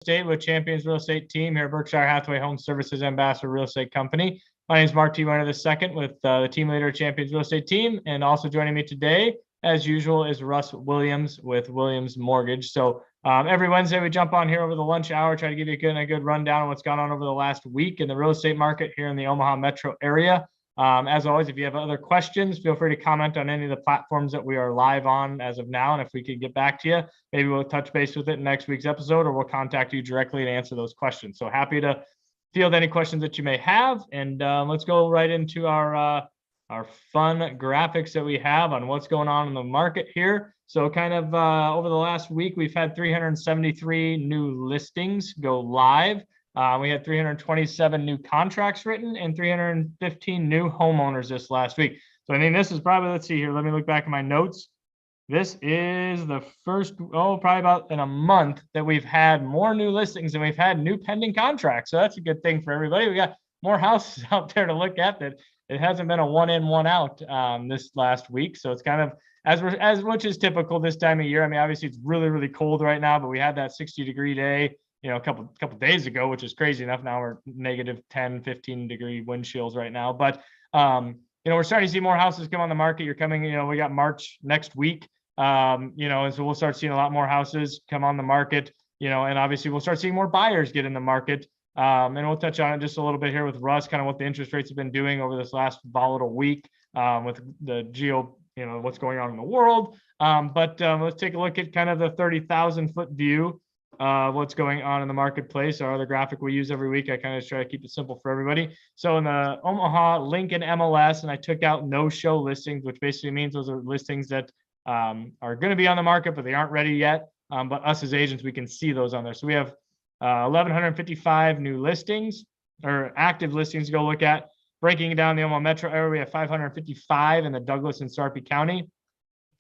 Estate with Champions Real Estate Team here at Berkshire Hathaway Home Services Ambassador Real Estate Company. My name is Mark T. Wehner II with the team leader of Champions Real Estate Team. And also joining me today, as usual, is Russ Williams with Williams Mortgage. So every Wednesday we jump on here over the lunch hour, try to give you a good rundown on what's gone on over the last week in the real estate market here in the Omaha metro area. As always, if you have other questions, feel free to comment on any of the platforms that we are live on as of now. And if we could get back to you, maybe we'll touch base with it in next week's episode, or we'll contact you directly to answer those questions. So happy to field any questions that you may have. And let's go right into our fun graphics that we have on what's going on in the market here. So kind of over the last week, we've had 373 new listings go live. We had 327 new contracts written and 315 new homeowners this last week. So I mean, this is probably, let's see here, let me look back at my notes. This is the first, probably about in a month that we've had more new listings than we've had new pending contracts. So that's a good thing for everybody. We got more houses out there to look at that it hasn't been a one in, one out this last week. So it's kind of which is typical this time of year. I mean, obviously it's really, really cold right now, but we had that 60-degree day, a couple days ago, which is crazy enough. Now we're negative 10, 15-degree wind chills right now. But, we're starting to see more houses come on the market. We got March next week, and so we'll start seeing a lot more houses come on the market, and obviously we'll start seeing more buyers get in the market. And we'll touch on it just a little bit here with Russ, kind of what the interest rates have been doing over this last volatile week with the what's going on in the world. But let's take a look at kind of the 30,000-foot view. What's going on in the marketplace. Our other graphic we use every week. I kind of try to keep it simple for everybody. So in the Omaha Lincoln MLS, and I took out no-show listings, which basically means those are listings that are going to be on the market, but they aren't ready yet. But us as agents, we can see those on there. So we have 1,155 new listings or active listings to go look at. Breaking down the Omaha metro area, we have 555 in the Douglas and Sarpy County.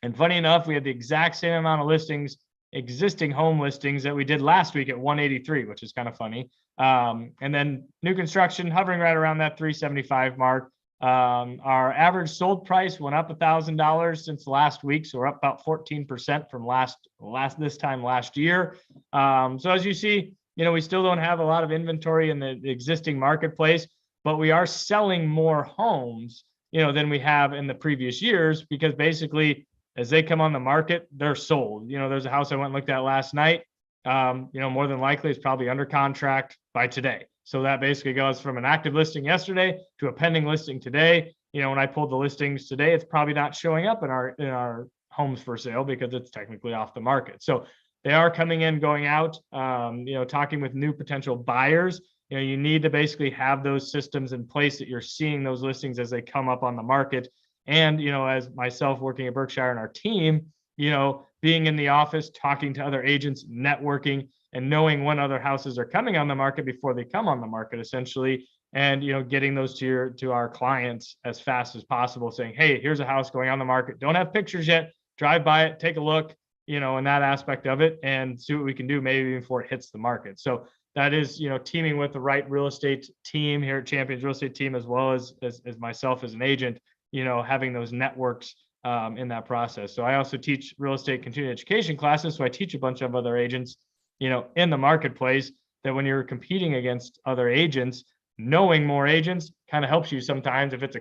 And funny enough, we had the exact same amount of listings, existing home listings, that we did last week at 183, which is kind of funny. And then new construction hovering right around that 375 mark. Our average sold price went up $1,000 since last week, so we're up about 14% from this time last year. So as you see, we still don't have a lot of inventory in the existing marketplace, but we are selling more homes, than we have in the previous years, because basically, as they come on the market, they're sold. There's a house I went and looked at last night. More than likely it's probably under contract by today. So that basically goes from an active listing yesterday to a pending listing today. When I pulled the listings today, it's probably not showing up in our homes for sale because it's technically off the market. So they are coming in, going out, talking with new potential buyers. You need to basically have those systems in place that you're seeing those listings as they come up on the market. And, as myself working at Berkshire and our team, being in the office, talking to other agents, networking, and knowing when other houses are coming on the market before they come on the market, essentially, and, getting those to our clients as fast as possible, saying, hey, here's a house going on the market. Don't have pictures yet. Drive by it, take a look, in that aspect of it, and see what we can do maybe before it hits the market. So that is, teaming with the right real estate team here at Champions Real Estate Team, as well as myself as an agent, having those networks in that process. So I also teach real estate continuing education classes. So I teach a bunch of other agents, in the marketplace, that when you're competing against other agents, knowing more agents kind of helps you sometimes if it's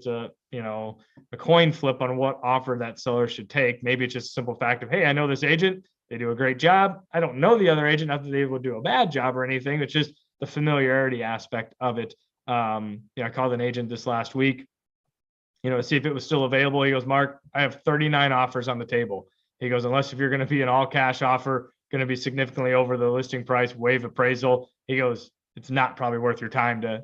a coin flip on what offer that seller should take. Maybe it's just a simple fact of, hey, I know this agent, they do a great job. I don't know the other agent, not that they will do a bad job or anything. It's just the familiarity aspect of it. I called an agent this last week, see if it was still available. He goes, Mark, I have 39 offers on the table. He goes, unless if you're going to be an all cash offer, going to be significantly over the listing price, waive appraisal. He goes, it's not probably worth your time to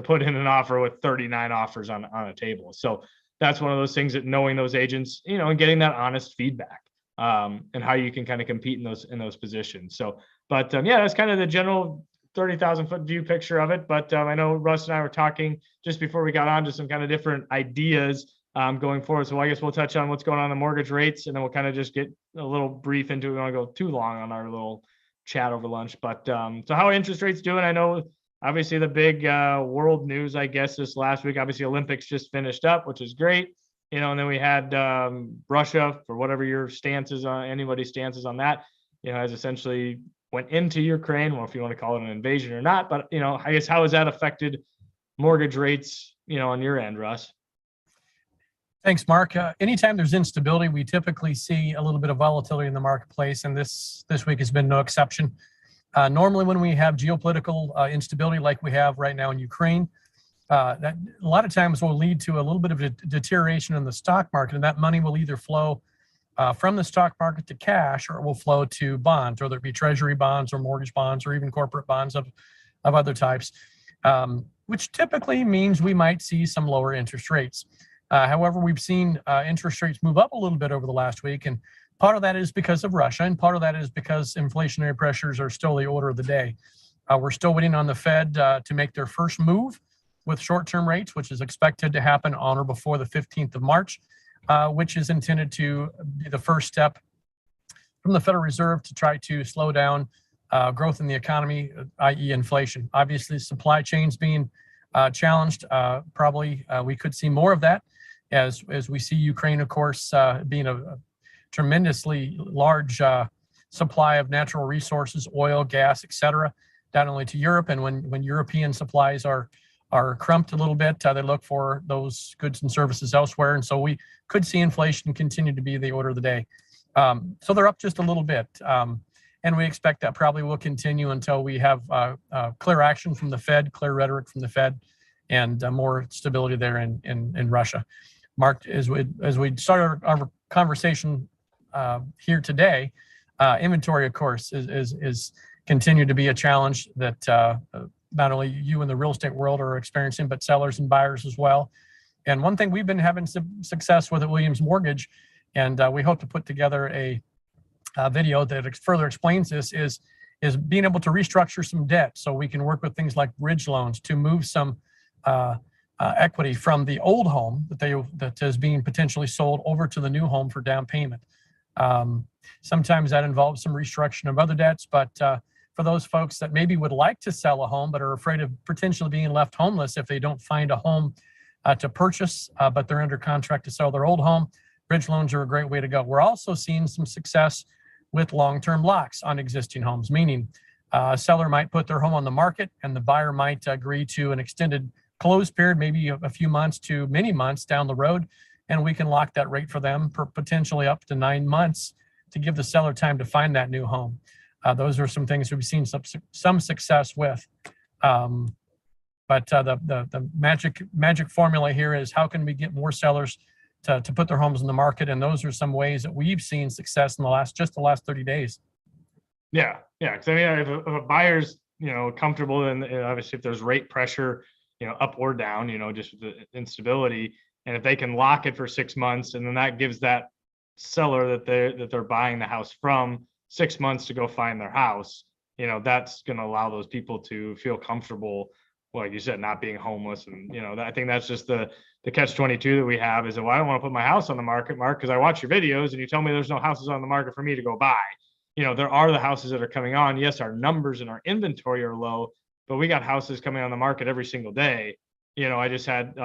put in an offer with 39 offers on a table. So that's one of those things, that knowing those agents, and getting that honest feedback, and how you can kind of compete in those positions. So, but that's kind of the general 30,000-foot view picture of it. But I know Russ and I were talking just before we got on to some kind of different ideas going forward. So I guess we'll touch on what's going on in the mortgage rates, and then we'll kind of just get a little brief into it. We don't want to go too long on our little chat over lunch. But so how are interest rates doing? I know obviously the big world news, I guess, this last week, obviously Olympics just finished up, which is great. And then we had Russia, for whatever your stance is on, anybody's stance is on that, has essentially went into Ukraine. Well, if you want to call it an invasion or not, but I guess how has that affected mortgage rates, on your end, Russ? Thanks, Mark. Anytime there's instability, we typically see a little bit of volatility in the marketplace, and this week has been no exception. Normally, when we have geopolitical instability like we have right now in Ukraine, that a lot of times will lead to a little bit of a deterioration in the stock market, and that money will either flow from the stock market to cash, or it will flow to bonds, whether it be treasury bonds or mortgage bonds or even corporate bonds of other types, which typically means we might see some lower interest rates. However, we've seen interest rates move up a little bit over the last week, and part of that is because of Russia, and part of that is because inflationary pressures are still the order of the day. We're still waiting on the Fed to make their first move with short-term rates, which is expected to happen on or before the 15th of March, which is intended to be the first step from the Federal Reserve to try to slow down growth in the economy, i.e. inflation. Obviously, supply chains being challenged, probably we could see more of that as we see Ukraine, of course, being a tremendously large supply of natural resources, oil, gas, et cetera, not only to Europe. And when European supplies are crumped a little bit, they look for those goods and services elsewhere. And so we could see inflation continue to be the order of the day. So they're up just a little bit. And we expect that probably will continue until we have clear action from the Fed, clear rhetoric from the Fed, and more stability there in Russia. Mark, as we start our conversation here today, inventory, of course, is continued to be a challenge that not only you in the real estate world are experiencing, but sellers and buyers as well. And one thing we've been having some success with at Williams Mortgage, and we hope to put together a video that further explains this, is being able to restructure some debt so we can work with things like bridge loans to move some equity from the old home that is being potentially sold over to the new home for down payment. Sometimes that involves some restructuring of other debts, but for those folks that maybe would like to sell a home but are afraid of potentially being left homeless if they don't find a home to purchase, but they're under contract to sell their old home, bridge loans are a great way to go. We're also seeing some success with long-term locks on existing homes, meaning a seller might put their home on the market and the buyer might agree to an extended close period, maybe a few months to many months down the road, and we can lock that rate for them for potentially up to 9 months to give the seller time to find that new home. Those are some things we've seen some success with. But the magic formula here is how can we get more sellers to put their homes in the market? And those are some ways that we've seen success in the last 30 days. Yeah. Because I mean, if a buyer's comfortable, and obviously if there's rate pressure, up or down, just with the instability, and if they can lock it for 6 months, and then that gives that seller that they're buying the house from 6 months to go find their house, that's going to allow those people to feel comfortable, like you said, not being homeless. And I think that's just the catch-22 that we have, is that, well, I don't want to put my house on the market, Mark, because I watch your videos and you tell me there's no houses on the market for me to go buy. There are the houses that are coming on. Yes, our numbers and our inventory are low, but we got houses coming on the market every single day. I just had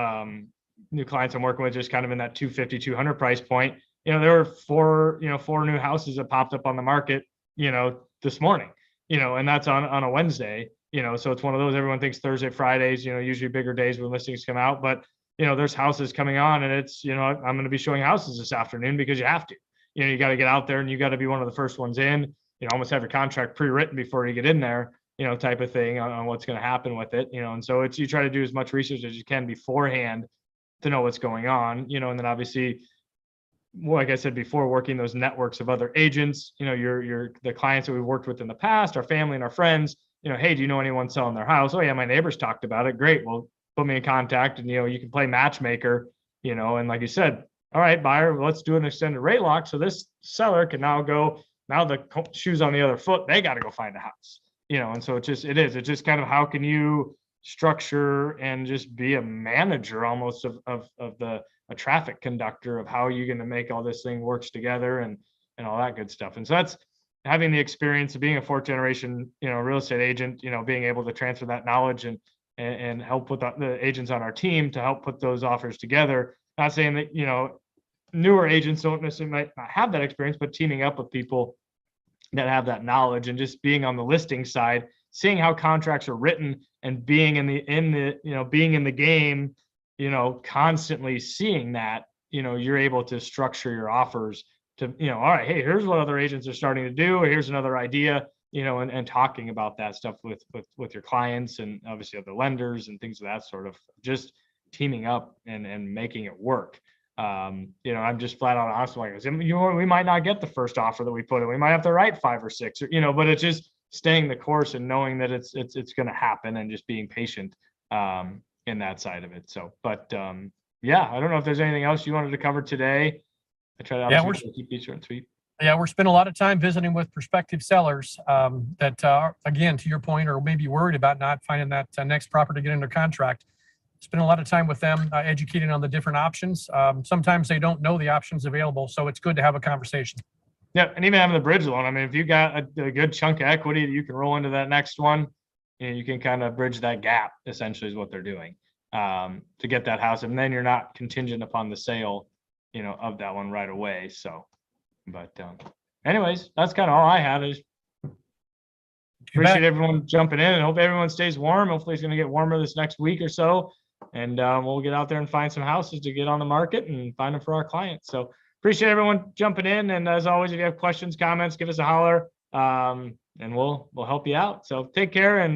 new clients I'm working with just kind of in that 250, 200 price point. There were four new houses that popped up on the market, this morning, and that's on a Wednesday, so it's one of those, everyone thinks Thursday, Fridays, usually bigger days when listings come out, but there's houses coming on, and it's, I'm going to be showing houses this afternoon because you have to, you got to get out there and you got to be one of the first ones in, almost have your contract pre-written before you get in there, type of thing on what's going to happen with it, and so you try to do as much research as you can beforehand to know what's going on, and then obviously, like I said before, working those networks of other agents, the clients that we've worked with in the past, our family and our friends, hey, do you know anyone selling their house? Oh yeah, my neighbors talked about it. Great. Well, put me in contact, and you can play matchmaker, and like you said, all right, buyer, let's do an extended rate lock. So this seller can now the shoe's on the other foot. They got to go find a house, and so it's just kind of how can you structure and just be a manager almost of a traffic conductor of how you're going to make all this thing works together and all that good stuff. And so that's having the experience of being a fourth generation, real estate agent, being able to transfer that knowledge and help with the agents on our team to help put those offers together. Not saying that, newer agents don't necessarily might not have that experience, but teaming up with people that have that knowledge, and just being on the listing side, seeing how contracts are written, and being in the being in the game, constantly seeing that, you're able to structure your offers to, all right, hey, here's what other agents are starting to do, or here's another idea, and talking about that stuff with your clients, and obviously other lenders and things of that sort of, just teaming up and making it work. I'm just flat out honest. Like, we might not get the first offer that we put in. We might have to write 5 or 6, but it's just staying the course and knowing that it's going to happen, and just being patient in that side of it. So, but yeah, I don't know if there's anything else you wanted to cover today. I try to keep these short and sweet. Yeah, we're spending a lot of time visiting with prospective sellers that are, again, to your point, or maybe worried about not finding that next property to get under contract. Spend a lot of time with them, educating on the different options. Sometimes they don't know the options available, so it's good to have a conversation. Yeah, and even having the bridge loan. I mean, if you got a good chunk of equity that you can roll into that next one, you can kind of bridge that gap, essentially, is what they're doing to get that house. And then you're not contingent upon the sale, of that one right away. So, but anyways, that's kind of all I had. I just appreciate everyone jumping in, and hope everyone stays warm. Hopefully it's going to get warmer this next week or so. And we'll get out there and find some houses to get on the market and find them for our clients. So appreciate everyone jumping in. And as always, if you have questions, comments, give us a holler, and we'll help you out. So take care. And